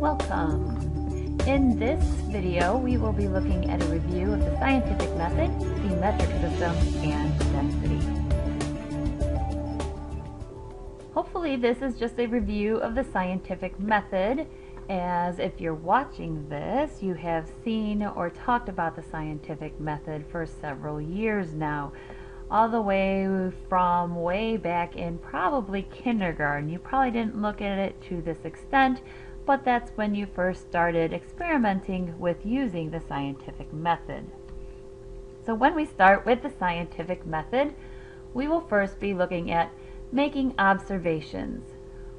Welcome! In this video, we will be looking at a review of the scientific method, the metric system, and density. Hopefully this is just a review of the scientific method, as if you're watching this, you have seen or talked about the scientific method for several years now. All the way from way back in probably kindergarten. You probably didn't look at it to this extent, but that's when you first started experimenting with using the scientific method. So when we start with the scientific method, we will first be looking at making observations.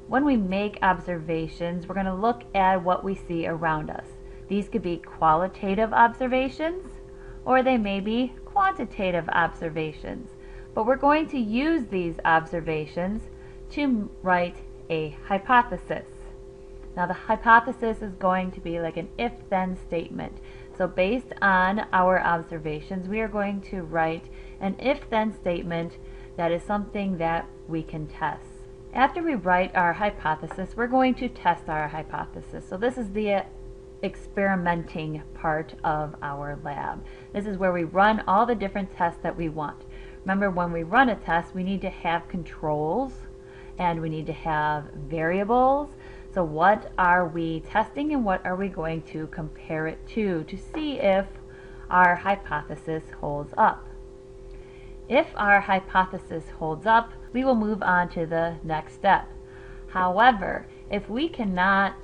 When we make observations, we're going to look at what we see around us. These could be qualitative observations, or they may be quantitative observations. But we're going to use these observations to write a hypothesis. Now the hypothesis is going to be like an if-then statement. So based on our observations, we are going to write an if-then statement that is something that we can test. After we write our hypothesis, we're going to test our hypothesis. So this is the experimenting part of our lab. This is where we run all the different tests that we want. Remember, when we run a test, we need to have controls and we need to have variables. So what are we testing and what are we going to compare it to see if our hypothesis holds up. If our hypothesis holds up, we will move on to the next step. However, if we cannot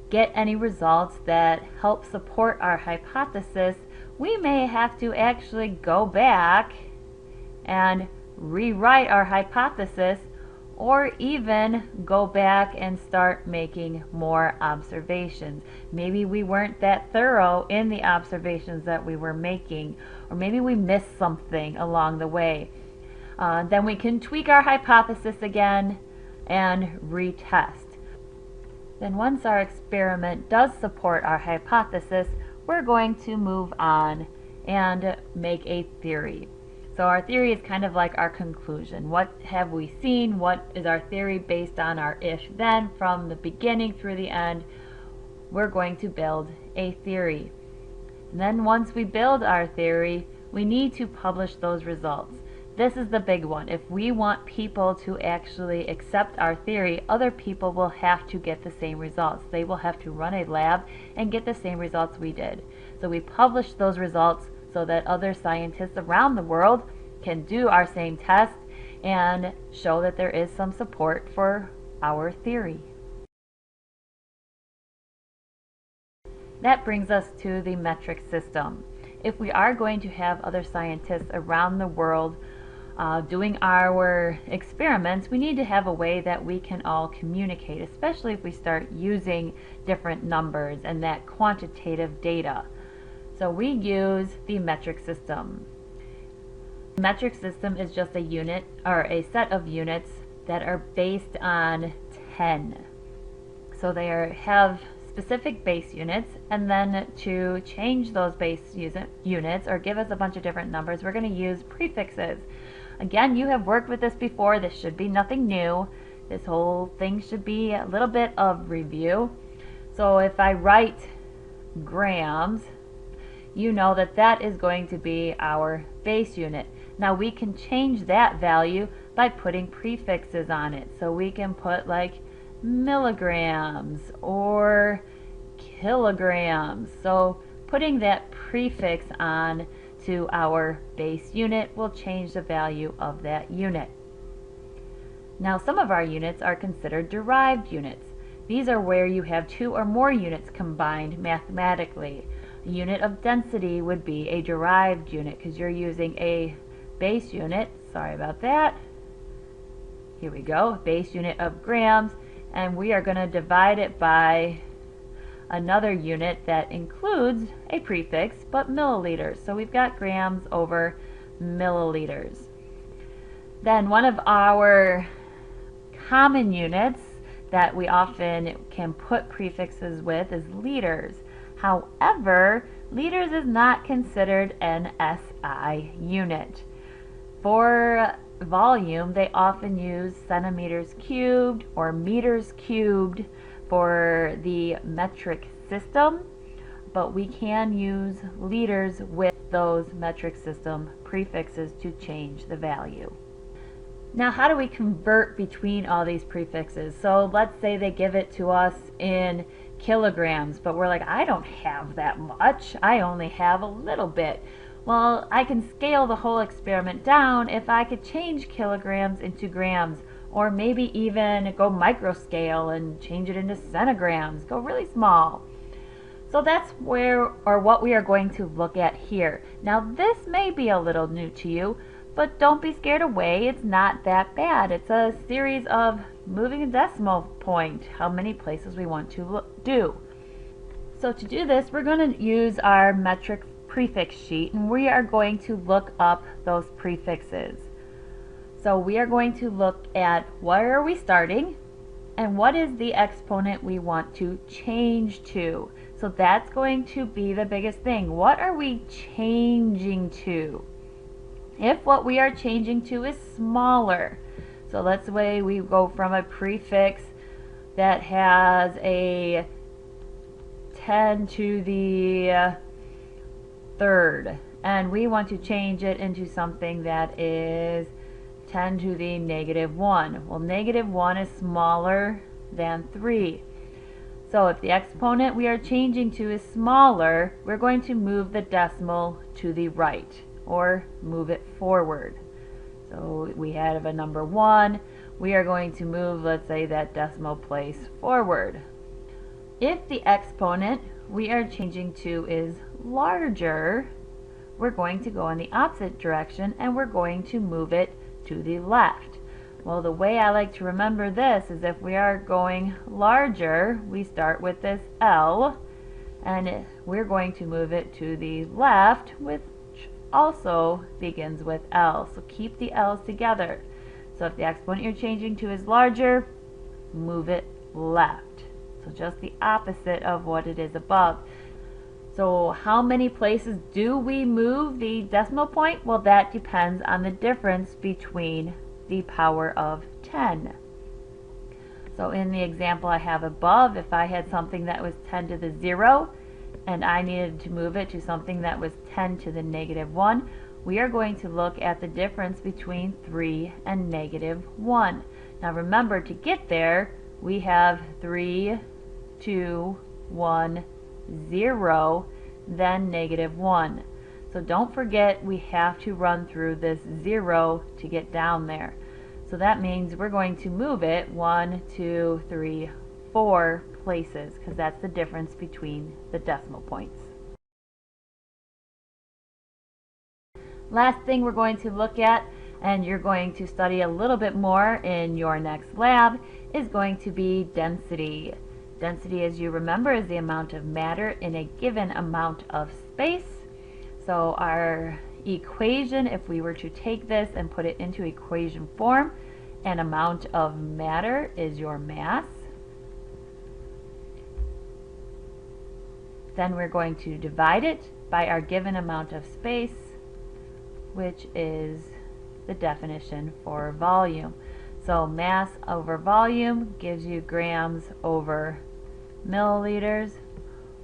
get any results that help support our hypothesis, we may have to actually go back and rewrite our hypothesis, or even go back and start making more observations. Maybe we weren't that thorough in the observations that we were making, or maybe we missed something along the way. Then we can tweak our hypothesis again and retest. Then once our experiment does support our hypothesis, we're going to move on and make a theory. So our theory is kind of like our conclusion. What have we seen? What is our theory based on our if-then from the beginning through the end? We're going to build a theory. And then once we build our theory, we need to publish those results. This is the big one. If we want people to actually accept our theory, other people will have to get the same results. They will have to run a lab and get the same results we did. So we publish those results so that other scientists around the world can do our same test and show that there is some support for our theory. That brings us to the metric system. If we are going to have other scientists around the world doing our experiments, we need to have a way that we can all communicate, especially if we start using different numbers and that quantitative data. So we use the metric system. The metric system is just a unit or a set of units that are based on 10. So they have specific base units, and then to change those base units or give us a bunch of different numbers, we're going to use prefixes. Again, you have worked with this before. This should be nothing new. This whole thing should be a little bit of review. So if I write grams, you know that that is going to be our base unit. Now we can change that value by putting prefixes on it. So we can put like milligrams or kilograms. So putting that prefix on to our base unit will change the value of that unit. Now some of our units are considered derived units. These are where you have two or more units combined mathematically. A unit of density would be a derived unit because you're using a base unit, sorry about that, here we go, base unit of grams, and we are going to divide it by another unit that includes a prefix, but milliliters. So we've got grams over milliliters. Then one of our common units that we often can put prefixes with is liters. However, liters is not considered an SI unit. For volume, they often use centimeters cubed or meters cubed, for the metric system, but we can use liters with those metric system prefixes to change the value. Now, how do we convert between all these prefixes? So let's say they give it to us in kilograms, but we're like, I don't have that much. I only have a little bit. Well, I can scale the whole experiment down if I could change kilograms into grams, or maybe even go microscale and change it into centigrams, go really small. So that's where, or what we are going to look at here. Now, this may be a little new to you, but don't be scared away. It's not that bad. It's a series of moving a decimal point, how many places we want to do. So to do this, we're going to use our metric prefix sheet, and we are going to look up those prefixes. So we are going to look at where are we starting and what is the exponent we want to change to. So that's going to be the biggest thing. What are we changing to? If what we are changing to is smaller, so let's say we go from a prefix that has a 10 to the third, and we want to change it into something that is 10 to the negative 1. Well, negative 1 is smaller than 3. So if the exponent we are changing to is smaller, we're going to move the decimal to the right, or move it forward. So we have a number 1, we are going to move, let's say, that decimal place forward. If the exponent we are changing to is larger, we're going to go in the opposite direction and we're going to move it to the left. Well, the way I like to remember this is if we are going larger, we start with this L, and we're going to move it to the left, which also begins with L. So keep the L's together. So if the exponent you're changing to is larger, move it left. So just the opposite of what it is above. So how many places do we move the decimal point? Well, that depends on the difference between the power of 10. So in the example I have above, if I had something that was 10 to the 0 and I needed to move it to something that was 10 to the negative 1, we are going to look at the difference between 3 and negative 1. Now remember, to get there, we have 3, 2, 1, 0, then negative 1. So don't forget, we have to run through this 0 to get down there. So that means we're going to move it 1, 2, 3, 4 places, because that's the difference between the decimal points. Last thing we're going to look at, and you're going to study a little bit more in your next lab, is going to be density. Density, as you remember, is the amount of matter in a given amount of space. So our equation, if we were to take this and put it into equation form, an amount of matter is your mass. Then we're going to divide it by our given amount of space, which is the definition for volume. So mass over volume gives you grams over milliliters,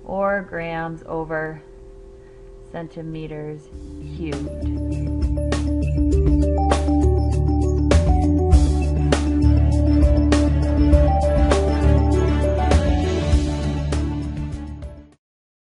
or grams over centimeters cubed.